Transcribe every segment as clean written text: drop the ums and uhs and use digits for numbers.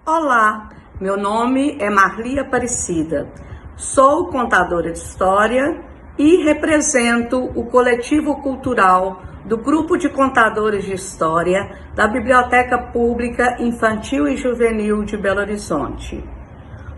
Olá, meu nome é Marli Aparecida, sou contadora de história e represento o coletivo cultural do Grupo de Contadores de História da Biblioteca Pública Infantil e Juvenil de Belo Horizonte.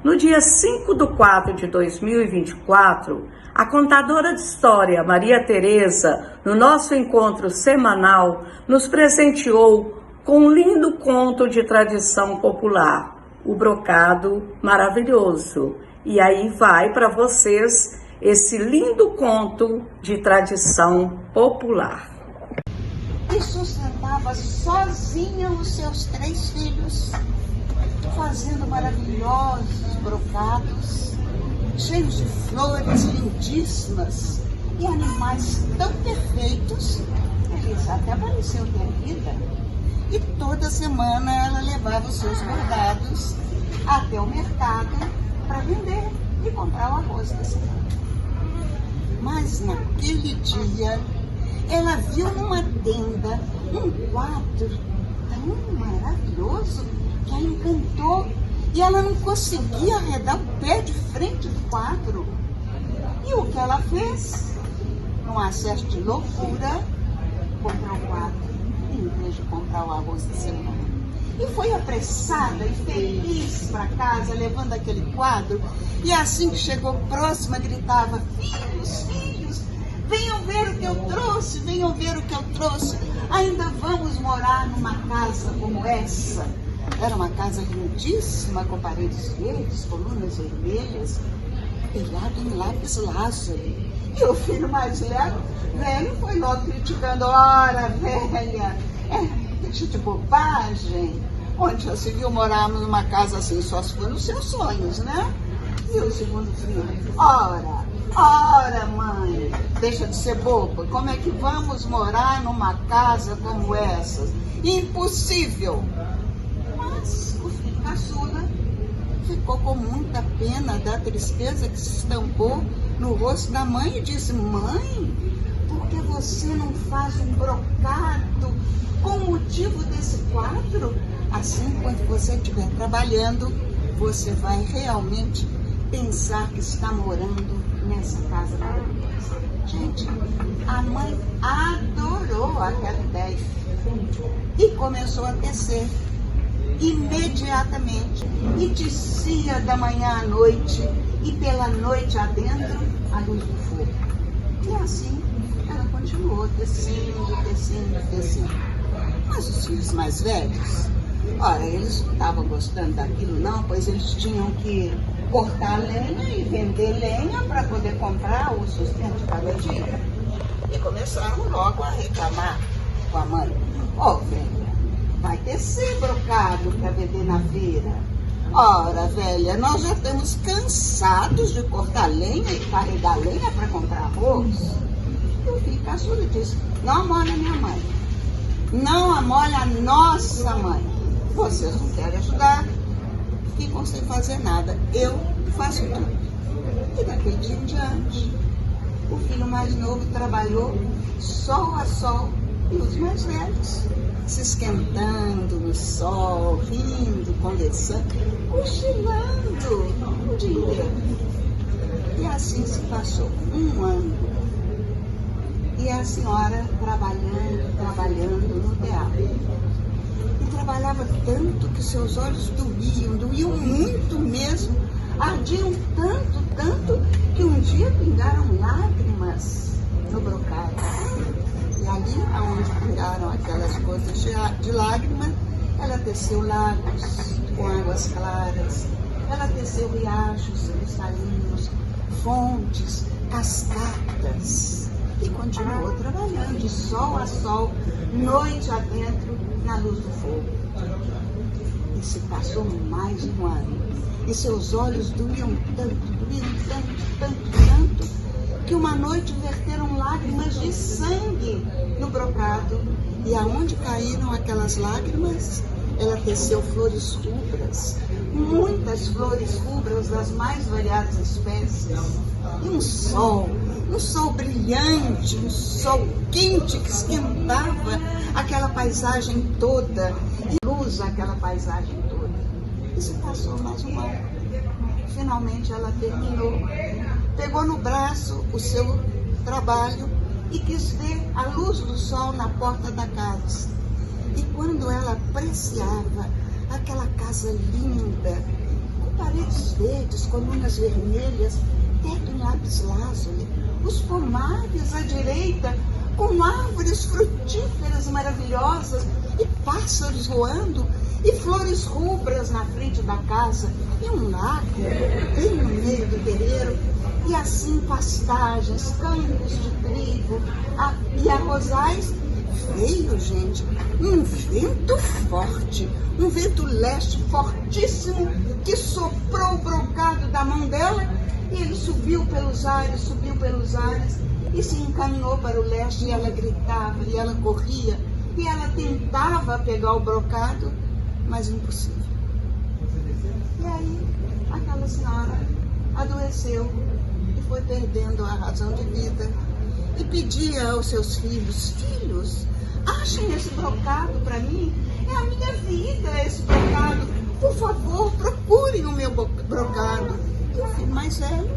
No dia 5/4/2024, a contadora de história Maria Tereza, no nosso encontro semanal, nos presenteou com um lindo conto de tradição popular, o Brocado Maravilhoso. E aí vai para vocês esse lindo conto de tradição popular. E sustentava sozinha os seus 3 filhos, fazendo maravilhosos brocados, cheios de flores lindíssimas e animais tão perfeitos que eles até pareciam ter vida. E toda semana ela levava os seus bordados até o mercado para vender e comprar o arroz da semana. Mas naquele dia, ela viu numa tenda um quadro tão maravilhoso que a encantou e ela não conseguia arredar o pé de frente do quadro. E o que ela fez? Num acesso de loucura, comprou o quadro em vez de comprar o arroz da semana. E foi apressada e feliz para casa, levando aquele quadro. E assim que chegou próxima, gritava: filhos, filhos, venham ver o que eu trouxe, venham ver o que eu trouxe. Ainda vamos morar numa casa como essa. Era uma casa lindíssima, com paredes verdes, colunas vermelhas, telhado em lápis lazuli. E o filho mais velho foi logo criticando: ora, velha, deixa de bobagem. Onde já se viu morarmos numa casa assim, só se for nos seus sonhos, né? E o segundo filho: ora, mãe, deixa de ser boba. Como é que vamos morar numa casa como essa? Impossível! Mas o filho caçula ficou com muita pena da tristeza que se estampou no rosto da mãe e disse: mãe, por que você não faz um brocado com o motivo desse quadro? Assim, quando você estiver trabalhando, você vai realmente pensar que está morando nessa casa maravilhosa. Gente, a mãe adorou aquela ideia e começou a tecer imediatamente, e tecia da manhã à noite e pela noite adentro a luz do fogo. E assim ela continuou tecendo. Mas os filhos mais velhos, ora, eles não estavam gostando daquilo não, pois eles tinham que cortar lenha e vender lenha para poder comprar o sustento de cada dia. E começaram logo a reclamar com a mãe: velha, vai tecer brocado para vender na feira. Ora, velha, nós já estamos cansados de cortar lenha e carregar lenha para comprar arroz. E o filho caçula disse: não amole a minha mãe, não amole a nossa mãe. Vocês não querem ajudar, ficam sem fazer nada, eu faço tudo. E daquele dia em diante, o filho mais novo trabalhou sol a sol e os mais velhos se esquentando no sol, rindo, conversando, cochilando o dia inteiro. E assim se passou um ano. E a senhora trabalhando no teatro. E trabalhava tanto que seus olhos doíam muito mesmo, ardiam tanto, que um dia pingaram lágrimas no brocado. E ali, onde pingaram aquelas gotas de lágrimas, ela teceu lagos com águas claras, ela teceu riachos cristalinos, fontes, cascatas, e continuou trabalhando, sol a sol, noite adentro, na luz do fogo. E se passou mais de um ano, e seus olhos doíam tanto, que uma noite verteram lágrimas de sangue no brocado. E aonde caíram aquelas lágrimas, ela teceu flores rubras, muitas flores rubras das mais variadas espécies. E um sol brilhante, um sol quente que esquentava aquela paisagem toda, e luz aquela paisagem toda. E se passou mais um ano. Finalmente ela terminou, pegou no braço o seu trabalho e quis ver a luz do sol na porta da casa. E quando ela apreciava aquela casa linda, com paredes verdes, colunas vermelhas, teto em lápis lazuli, os pomares à direita, com árvores frutíferas maravilhosas e pássaros voando, e flores rubras na frente da casa, e um lago bem no meio do terreiro, e assim pastagens, campos de trigo e arrozais. Veio, gente, um vento forte, um vento leste fortíssimo, que soprou o brocado da mão dela, e ele subiu pelos ares, e se encaminhou para o leste, e ela gritava, e ela corria, e ela tentava pegar o brocado, mas impossível. E aí, aquela senhora adoeceu e foi perdendo a razão de vida e pedia aos seus filhos: filhos, achem esse brocado para mim, é a minha vida esse brocado, por favor, procurem o meu brocado. E o filho mais velho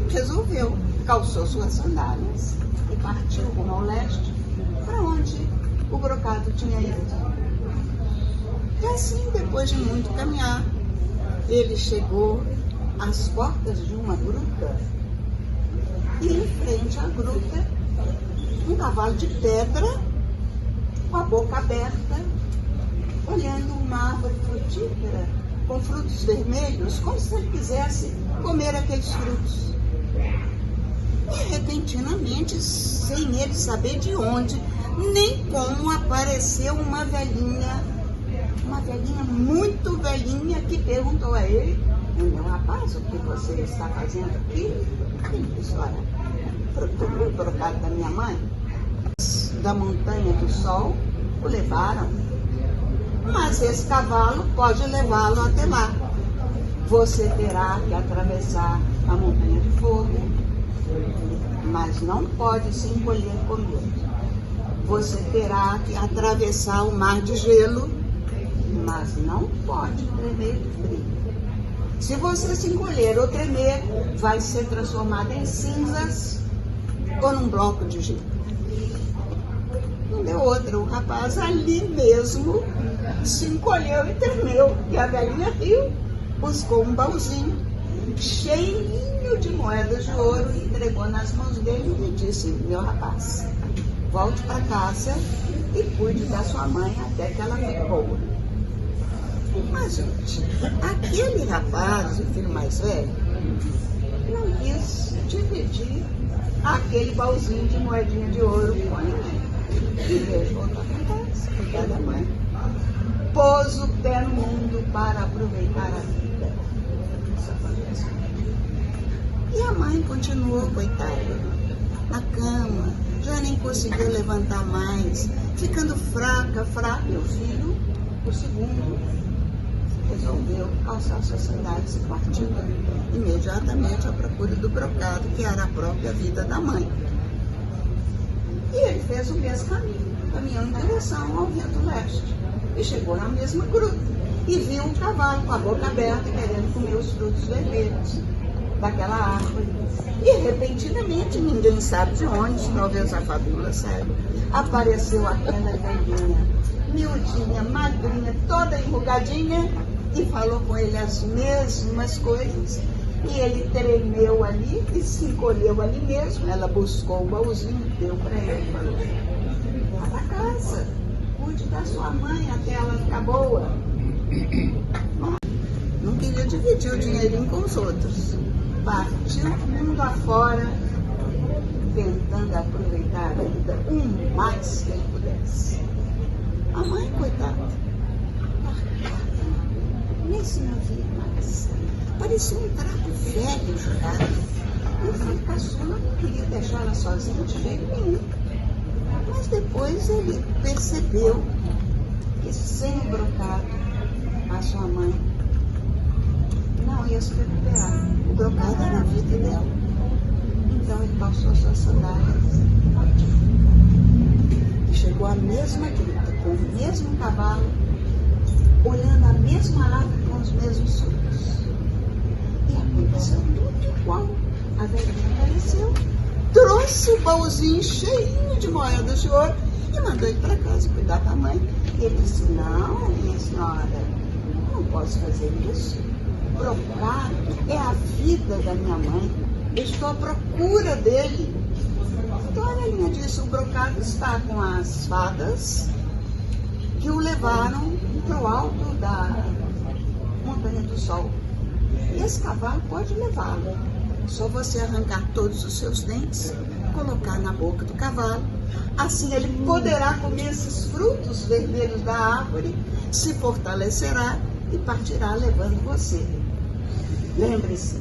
resolveu, calçou suas sandálias e partiu rumo ao leste, para onde o brocado tinha ido. E assim, depois de muito caminhar, ele chegou às portas de uma gruta. E em frente à gruta, um cavalo de pedra, com a boca aberta, olhando uma árvore frutífera, com frutos vermelhos, como se ele quisesse comer aqueles frutos. E repentinamente, sem ele saber de onde, nem como, apareceu uma velhinha muito velhinha, que perguntou a ele: meu rapaz, o que você está fazendo aqui? Ele disse: olha, procurei o brocado da minha mãe, da montanha do sol, o levaram, mas esse cavalo pode levá-lo até lá. Você terá que atravessar a montanha de fogo, mas não pode se encolher com medo. Você terá que atravessar o mar de gelo, mas não pode tremer de frio. Se você se encolher ou tremer, vai ser transformado em cinzas ou num bloco de gelo. Não deu outra, o rapaz ali mesmo se encolheu e tremeu. E a velhinha riu, buscou um baúzinho cheinho de moedas de ouro e entregou nas mãos dele e disse: meu rapaz, volte para casa e cuide da sua mãe até que ela fique boa. Mas, gente, aquele rapaz, o filho mais velho, não quis dividir aquele baúzinho de moedinha de ouro com a mãe. Em vez de voltar para casa, cuidar da mãe, pôs o pé no mundo para aproveitar a vida. E a mãe continuou, coitada, na cama, já nem conseguiu levantar mais, ficando fraca. E o filho, o segundo, resolveu calçar suas sandálias e partiu imediatamente à procura do brocado, que era a própria vida da mãe. E ele fez o mesmo caminho, caminhou em direção ao vento leste, e chegou na mesma gruta, e viu um cavalo com a boca aberta, querendo comer os frutos vermelhos daquela árvore. E repentinamente, ninguém sabe de onde, talvez a fabula saiba, apareceu aquela velhinha, miudinha, magrinha, toda enrugadinha, e falou com ele as mesmas coisas. E ele tremeu ali e se encolheu ali mesmo. Ela buscou o baúzinho, deu para ele e falou: vá para casa, cuide da sua mãe até ela ficar boa. Não queria dividir o dinheirinho com os outros. Partiu mundo afora, tentando aproveitar a vida o mais que ele pudesse. A mãe, coitada, nem se movia mais. Parecia um trapo velho jogado. E o filho caçula não queria deixar ela sozinha de jeito nenhum. Mas depois ele percebeu que sem o brocado, a sua mãe não ia se recuperar. O brocado era a vida dela. Então ele calçou suas sandálias e chegou à mesma gruta, com o mesmo cavalo, olhando a mesma árvore com os mesmos frutos. E aconteceu tudo igual. A velhinha apareceu, trouxe o baúzinho cheinho de moedas de ouro e mandou ele para casa cuidar da mãe. Ele disse: não, minha senhora, não posso fazer isso. Brocado é a vida da minha mãe. Eu estou à procura dele. Então a velhinha disse: o brocado está com as fadas que o levaram para o alto da Montanha do Sol. E esse cavalo pode levá-lo. Só você arrancar todos os seus dentes, colocar na boca do cavalo. Assim ele poderá comer esses frutos vermelhos da árvore, se fortalecerá e partirá levando você. Lembre-se,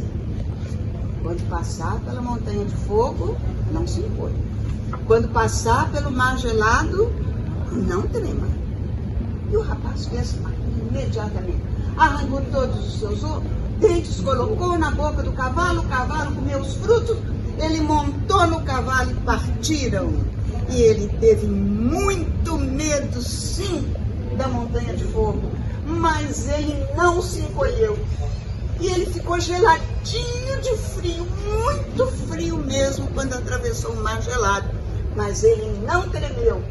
quando passar pela montanha de fogo, não se encolhe. Quando passar pelo mar gelado, não trema. E o rapaz fez imediatamente. Arrancou todos os seus dentes, colocou na boca do cavalo, o cavalo comeu os frutos, ele montou no cavalo e partiram. E ele teve muito medo, sim, da montanha de fogo, mas ele não se encolheu. E ele ficou geladinho de frio, muito frio mesmo, quando atravessou o mar gelado. Mas ele não tremeu.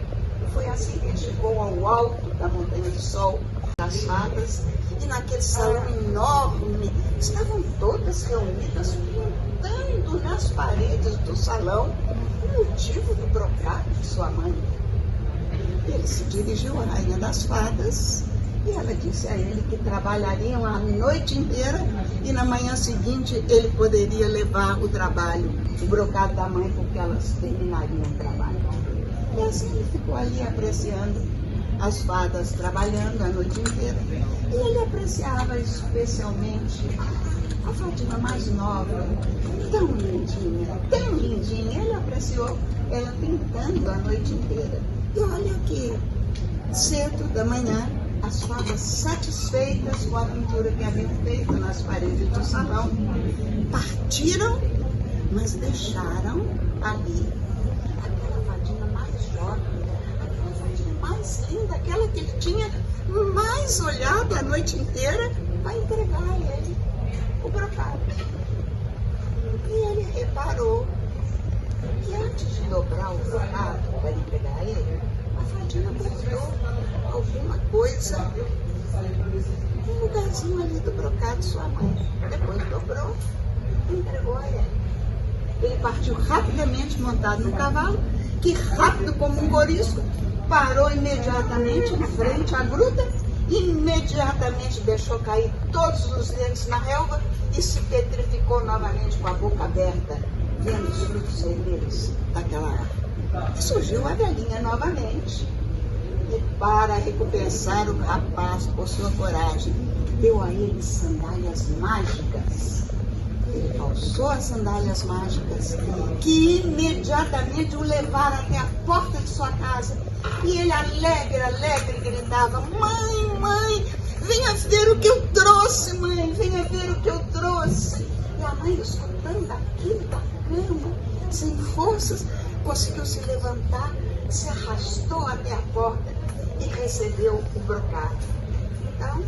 Foi assim que ele chegou ao alto da Montanha do Sol, das fadas, e naquele salão enorme, estavam todas reunidas, pintando nas paredes do salão o motivo do brocado de sua mãe. Ele se dirigiu à rainha das fadas e ela disse a ele que trabalhariam a noite inteira e na manhã seguinte ele poderia levar o trabalho, o brocado da mãe, porque elas terminariam o trabalho. E assim ele ficou ali apreciando as fadas trabalhando a noite inteira. E ele apreciava especialmente a fadinha mais nova, tão lindinha, tão lindinha. Ele apreciou ela pintando a noite inteira. E olha que cedo da manhã, as fadas satisfeitas com a pintura que haviam feito nas paredes do salão, partiram, mas deixaram ali aquela fadinha mais jovem, aquela fadinha mais linda, aquela que ele tinha mais olhado a noite inteira, para entregar a ele o brocado. E ele reparou que antes de dobrar o brocado para entregar a ele, a fadinha botou alguma coisa no lugarzinho ali do brocado de sua mãe. Depois dobrou e entregou a ele. Ele partiu rapidamente montado no cavalo, que rápido como um corisco, parou imediatamente em frente à gruta, imediatamente deixou cair todos os dentes na relva e se petrificou novamente com a boca aberta, vendo os frutos vermelhos daquela árvore. E surgiu a velhinha novamente. E para recompensar o rapaz por sua coragem, deu a ele sandálias mágicas. Ele calçou as sandálias mágicas, que imediatamente o levaram até a porta de sua casa. E ele, alegre, alegre, gritava: mãe, mãe, venha ver o que eu trouxe, mãe, venha ver o que eu trouxe. E a mãe, escutando aquilo da cama, sem forças, conseguiu se levantar, se arrastou até a porta e recebeu o brocado. Então,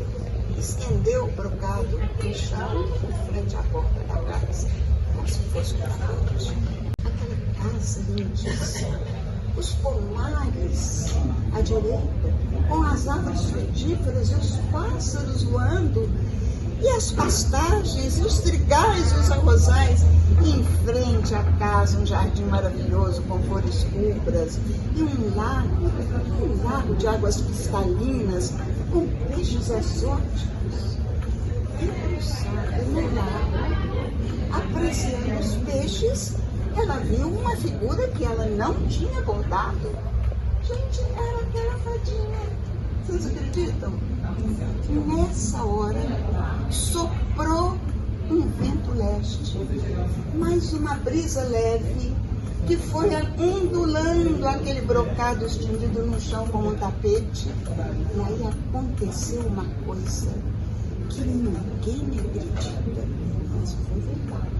estendeu o brocado no chão, em frente à porta da casa, como se fosse um brocado. Aquela casa lindíssima, os pomares à direita, com as árvores frutíferas e os pássaros voando, e as pastagens, e os trigais e os arrozais, e em frente à casa um jardim maravilhoso com flores rubras, e um lago de águas cristalinas, com peixes exóticos. Debruçada no lago, apreciando os peixes, ela viu uma figura que ela não tinha bordado. Gente, era aquela fadinha. Vocês acreditam? Nessa hora, soprou um vento leste, mais uma brisa leve, que foi ondulando aquele brocado estendido no chão como um tapete. E aí aconteceu uma coisa que ninguém acredita, mas foi verdade.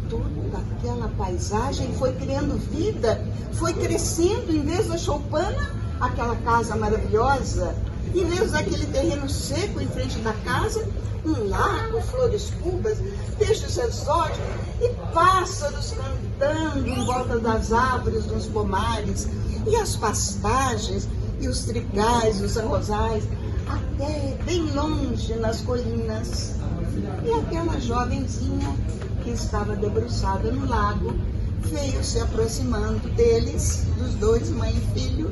Toda aquela paisagem foi criando vida, foi crescendo, em vez da choupana, aquela casa maravilhosa, Em vez daquele terreno seco em frente da casa, um lago, flores públicas, peixes exóticos e pássaros cantando em volta das árvores dos pomares, e as pastagens, e os trigais, os arrozais, até bem longe nas colinas. E aquela jovenzinha que estava debruçada no lago veio se aproximando deles, dos dois, mãe e filho,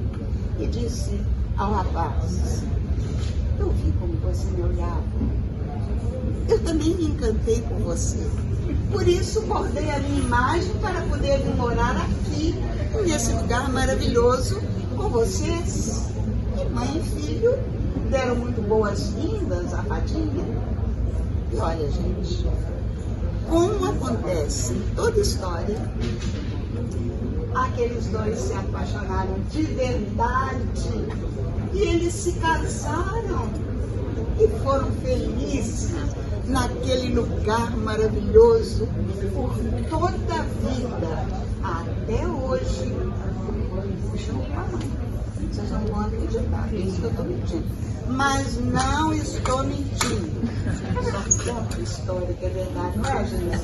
e disse ao rapaz: eu vi como você me olhava. Eu também me encantei por você. Por isso bordei a minha imagem para poder vir morar aqui, nesse lugar maravilhoso, com vocês. E mãe e filho deram muito boas-vindas à fadinha. E olha, gente, como acontece em toda história, aqueles dois se apaixonaram de verdade e eles se casaram e foram felizes naquele lugar maravilhoso por toda a vida, até hoje. Vocês não vão acreditar, é isso que eu estou mentindo. Mas não estou mentindo. Só conto história que é verdade, não é, gente?